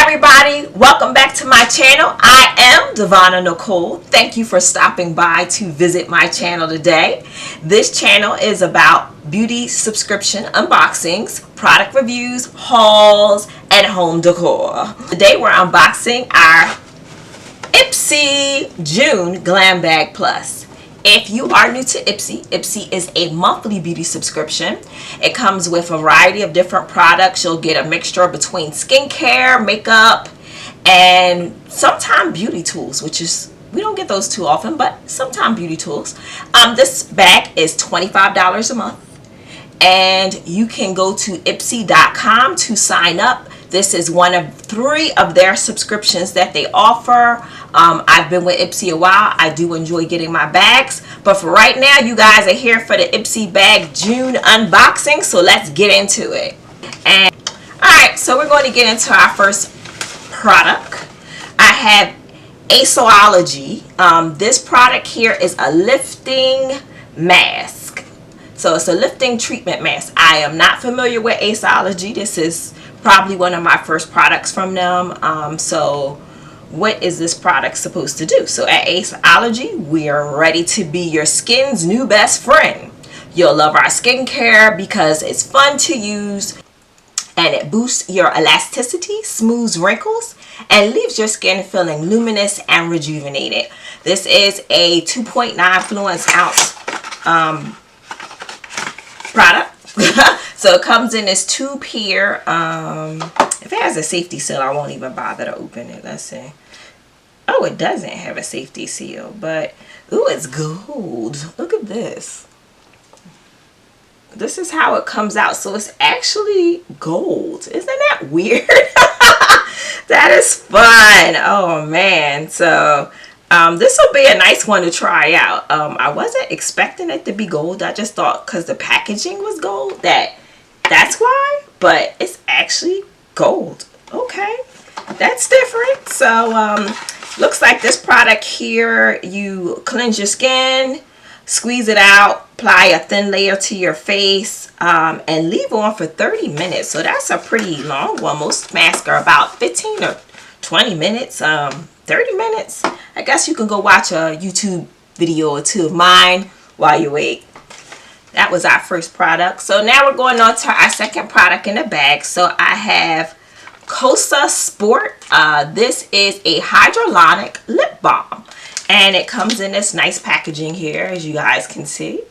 everybody, welcome back to my channel. I am Devonna Nicole. Thank you for stopping by to visit my channel today. This channel is about beauty subscription unboxings, product reviews, hauls, and home decor. Today we're unboxing our ISPY June Glam Bag Plus. If you are new to ISPY is a monthly beauty subscription. It comes with a variety of different products. You'll get a mixture between skincare, makeup, and sometimes beauty tools, which is, we don't get those too often, but sometimes beauty tools. This bag is $25 a month, and you can go to ISPY.com to sign up. This is one of 3 of their subscriptions that they offer. I've been with ISPY a while. I do enjoy getting my bags. But for right now, you guys are here for the ISPY bag June unboxing. So let's get into it. And alright, so we're going to get into our first product. I have ISPY. This product here is a lifting mask. So it's a lifting treatment mask. I am not familiar with ISPY. This is probably one of my first products from them. So what is this product supposed to do? So at ISPY, we are ready to be your skin's new best friend. You'll love our skincare because it's fun to use and it boosts your elasticity, smooths wrinkles, and leaves your skin feeling luminous and rejuvenated. This is a 2.9 fluence ounce product. So it comes in this tube here. If it has a safety seal, I won't even bother to open it. Let's see. Oh, it doesn't have a safety seal, but ooh, it's gold. Look at this. This is how it comes out. So it's actually gold. Isn't that weird? That is fun. Oh man. So this will be a nice one to try out. I wasn't expecting it to be gold. I just thought because the packaging was gold that's why, but it's actually gold. Okay, that's different. So looks like this product here, you cleanse your skin, squeeze it out, apply a thin layer to your face, and leave on for 30 minutes. So that's a pretty long one. Most masks are about 15 or 20 minutes. 30 minutes, I guess you can go watch a YouTube video or 2 of mine while you wait. That was our first product. So now we're going on to our second product in the bag. So I have Cosa Sport. This is a hyaluronic lip balm, and it comes in this nice packaging here, as you guys can see,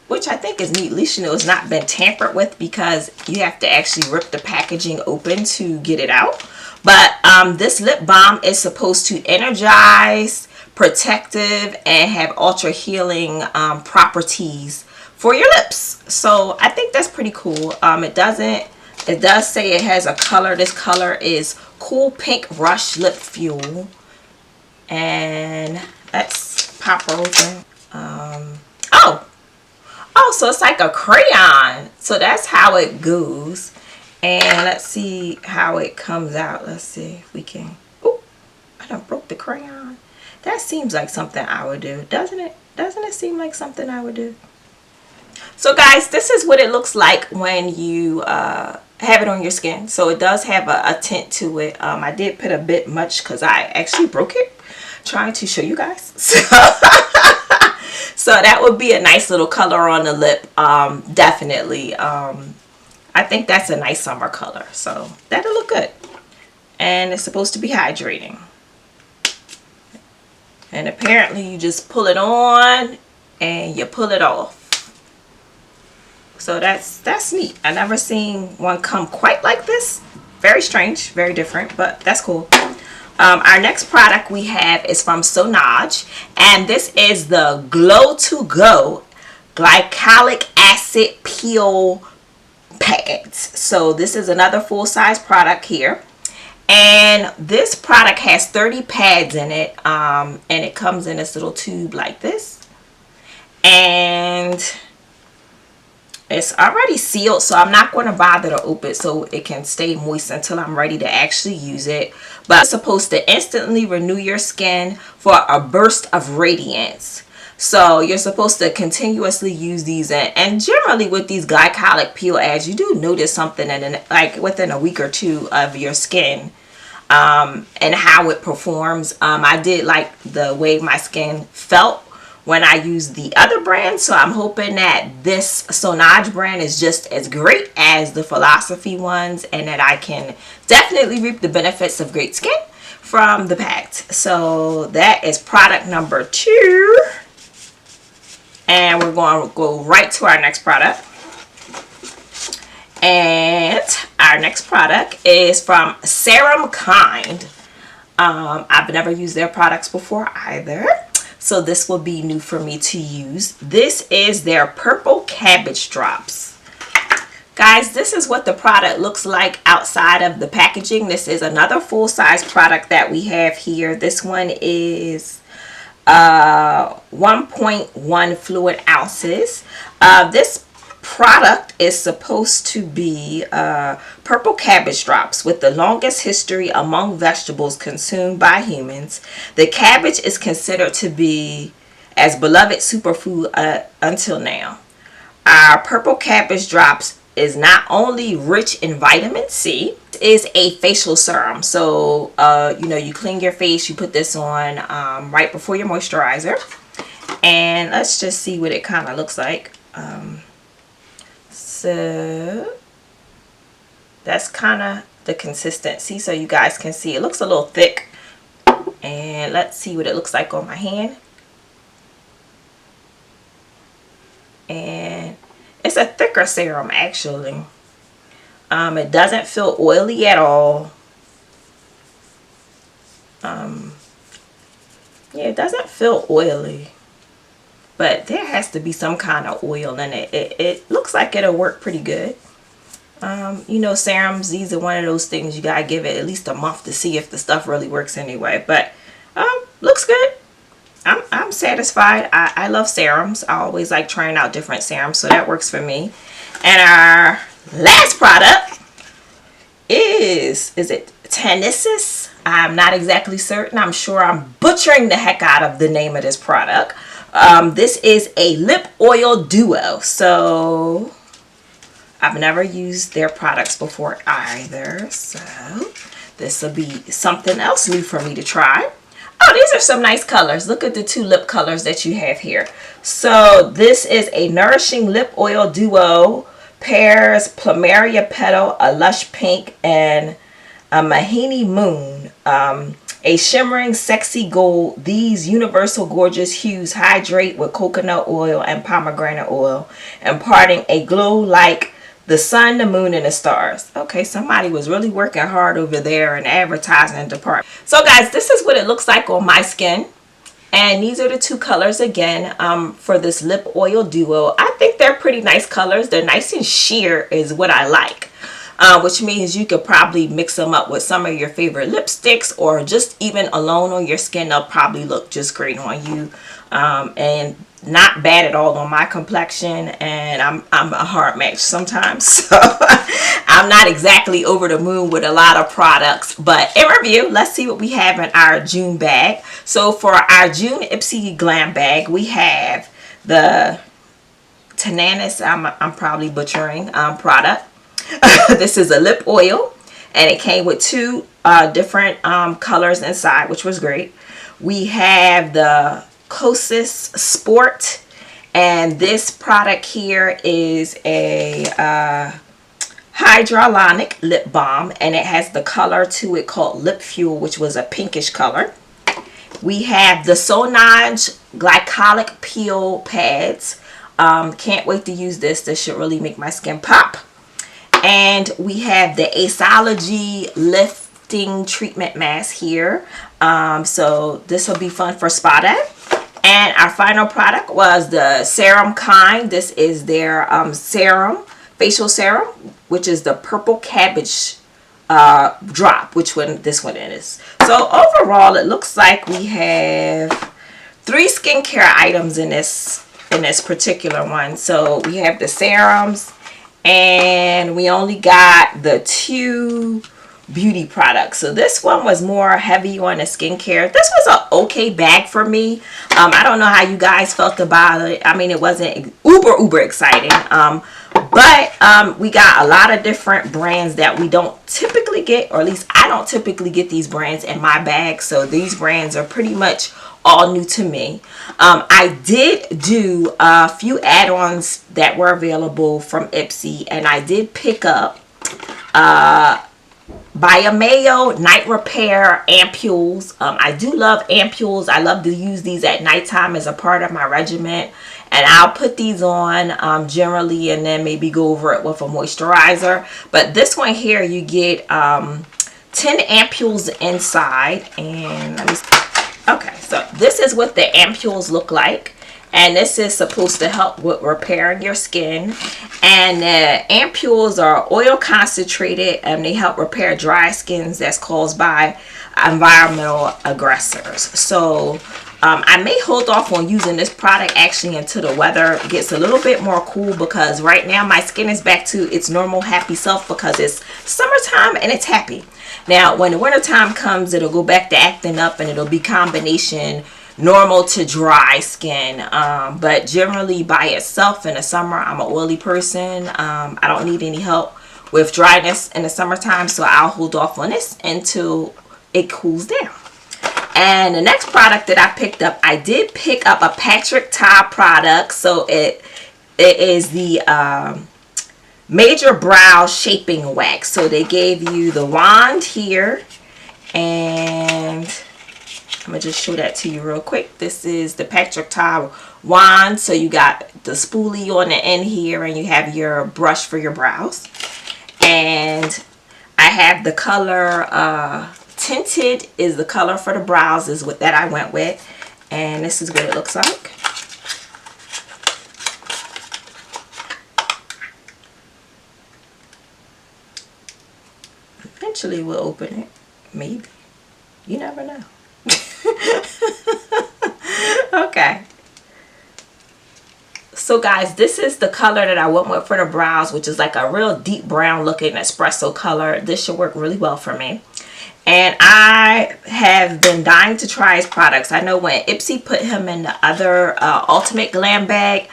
which I think is neat. At least you know it's not been tampered with, because you have to actually rip the packaging open to get it out. But this lip balm is supposed to energize, protective, and have ultra healing properties for your lips. So I think that's pretty cool. It does say it has a color. This color is Cool Pink Rush Lip Fuel. And let's pop her open. Oh, so it's like a crayon. So that's how it goes. And let's see how it comes out. Let's see if we can. Oh, I done broke the crayon. That seems like something I would do, doesn't it? Doesn't it seem like something I would do? So guys, this is what it looks like when you have it on your skin. So it does have a tint to it. I did put a bit much because I actually broke it trying to show you guys. So that would be a nice little color on the lip. Definitely. I think that's a nice summer color. So that'll look good. And it's supposed to be hydrating. And apparently you just pull it on and you pull it off. So that's neat. I never seen one come quite like this. Very strange, very different, but that's cool. Our next product we have is from Sonage, and this is the Glow to Go Glycolic Acid Peel Pads. So this is another full-size product here. And this product has 30 pads in it, and it comes in this little tube like this, and it's already sealed, so I'm not going to bother to open it so it can stay moist until I'm ready to actually use it. But it's supposed to instantly renew your skin for a burst of radiance. So you're supposed to continuously use these, and generally with these glycolic peel ads, you do notice something like within a week or two of your skin, and how it performs. I did like the way my skin felt when I used the other brand, so I'm hoping that this Sonage brand is just as great as the Philosophy ones, and that I can definitely reap the benefits of great skin from the pact. So that is product number 2. And we're going to go right to our next product. And our next product is from Serum Kind. I've never used their products before either, so this will be new for me to use. This is their Purple Cabbage Drops. Guys, this is what the product looks like outside of the packaging. This is another full-size product that we have here. This one is 1.1 fluid ounces. This product is supposed to be purple cabbage drops with the longest history among vegetables consumed by humans. The cabbage is considered to be as beloved superfood until now. Our purple cabbage drops is not only rich in vitamin C, it is a facial serum. So you know, you clean your face, you put this on right before your moisturizer, and let's just see what it kind of looks like. So that's kind of the consistency, so you guys can see it looks a little thick. And let's see what it looks like on my hand. And it's a thicker serum actually. It doesn't feel oily at all. Yeah, it doesn't feel oily, but there has to be some kind of oil in it. It looks like it'll work pretty good. You know, serums, these are one of those things you gotta give it at least a month to see if the stuff really works anyway. But looks good. I'm satisfied. I love serums. I always like trying out different serums, so that works for me. And our last product is it Tannisis? I'm not exactly certain. I'm sure I'm butchering the heck out of the name of this product. This is a lip oil duo. So I've never used their products before either, so this will be something else new for me to try. Oh, these are some nice colors. Look at the 2 lip colors that you have here. So this is a Nourishing Lip Oil Duo. Pairs Plumeria Petal, a lush pink, and a Mahini Moon. A shimmering sexy gold. These universal gorgeous hues hydrate with coconut oil and pomegranate oil, imparting a glow like the sun, the moon, and the stars. Okay, somebody was really working hard over there in the advertising department. So guys, this is what it looks like on my skin. And these are the 2 colors again for this lip oil duo. I think they're pretty nice colors. They're nice and sheer is what I like. Which means you could probably mix them up with some of your favorite lipsticks, or just even alone on your skin. They'll probably look just great on you. And not bad at all on my complexion, and I'm a hard match sometimes, so I'm not exactly over the moon with a lot of products. But in review, let's see what we have in our June bag. So for our June ISPY Glam bag, we have the Tannisis, I'm probably butchering, product. This is a lip oil, and it came with 2 different colors inside, which was great. We have the Kosas Sport, and this product here is a hyaluronic lip balm, and it has the color to it called Lip Fuel, which was a pinkish color. We have the Sonage glycolic peel pads. Can't wait to use this. This should really make my skin pop. And we have the Aceology lifting treatment mask here. So this will be fun for spa day. And our final product was the Serum Kind. This is their serum, facial serum, which is the Purple Cabbage drop, which one this one is. So overall, it looks like we have 3 skincare items in this particular one. So we have the serums, and we only got the 2 beauty products. So this one was more heavy on the skincare. This was an okay bag for me. I don't know how you guys felt about it. I mean, it wasn't uber exciting. But we got a lot of different brands that we don't typically get, or at least I don't typically get these brands in my bag. So these brands are pretty much all new to me. I did do a few add-ons that were available from ISPY, and I did pick up Biomeo Night Repair ampules. I do love ampules. I love to use these at nighttime as a part of my regimen. And I'll put these on generally, and then maybe go over it with a moisturizer. But this one here, you get 10 ampules inside. And let me see. Okay, so this is what the ampules look like. And this is supposed to help with repairing your skin. And the ampules are oil concentrated, and they help repair dry skins that's caused by environmental aggressors. So I may hold off on using this product actually until the weather gets a little bit more cool, because right now my skin is back to its normal happy self because it's summertime and it's happy. Now when the winter time comes, it'll go back to acting up, and it'll be combination normal to dry skin. But generally by itself in the summer, I'm an oily person. I don't need any help with dryness in the summertime, so I'll hold off on this until it cools down. And the next product that I picked up, I did pick up a Patrick Ta product. So it is the Major Brow Shaping Wax. So they gave you the wand here, and I'm going to just show that to you real quick. This is the Patrick Ta wand. So you got the spoolie on the end here, and you have your brush for your brows. And I have the color Tinted is the color for the brows, is what that I went with. And this is what it looks like. Eventually we'll open it. Maybe. You never know. Okay. So guys, this is the color that I went with for the brows, which is like a real deep brown looking espresso color. This should work really well for me. And I have been dying to try his products. I know when ISPY put him in the other Ultimate Glam bag,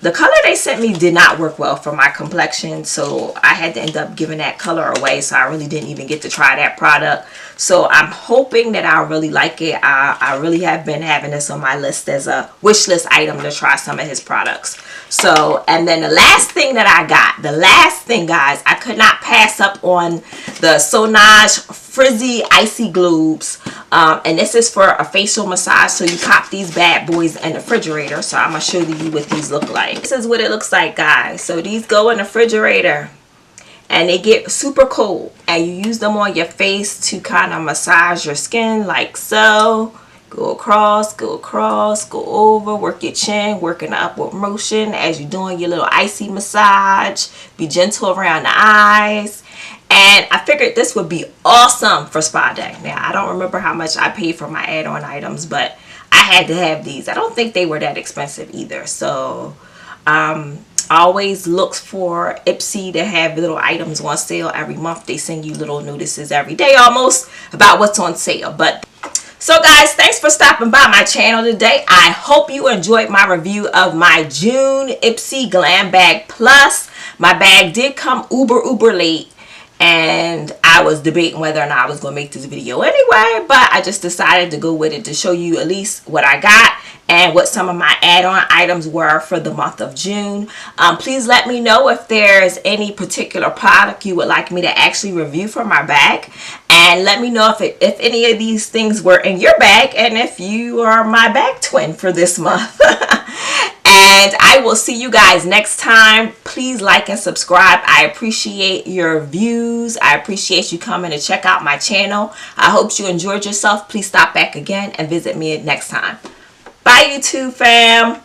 the color they sent me did not work well for my complexion. So I had to end up giving that color away. So I really didn't even get to try that product. So I'm hoping that I'll really like it. I really have been having this on my list as a wish list item to try some of his products. So, and then the last thing that I got, the last thing guys, I could not pass up on the Sonage Frizzy Icy Globes. And this is for a facial massage. So you pop these bad boys in the refrigerator. So I'm going to show you what these look like. This is what it looks like guys. So these go in the refrigerator, and they get super cold, and you use them on your face to kind of massage your skin like so. Go across, go over, work your chin, working the upward motion as you're doing your little icy massage. Be gentle around the eyes. And I figured this would be awesome for spa day. Now, I don't remember how much I paid for my add-on items, but I had to have these. I don't think they were that expensive either. So, always looks for ISPY to have little items on sale every month. They send you little notices every day almost about what's on sale. But so guys, thanks for stopping by my channel today. I hope you enjoyed my review of my June ISPY Glam Bag Plus. My bag did come uber late, and I was debating whether or not I was going to make this video anyway, but I just decided to go with it to show you at least what I got and what some of my add-on items were for the month of June. Please let me know if there's any particular product you would like me to actually review for my bag. And let me know if any of these things were in your bag, and if you are my bag twin for this month. And I will see you guys next time. Please like and subscribe. I appreciate your views. I appreciate you coming to check out my channel. I hope you enjoyed yourself. Please stop back again and visit me next time. Bye, YouTube fam.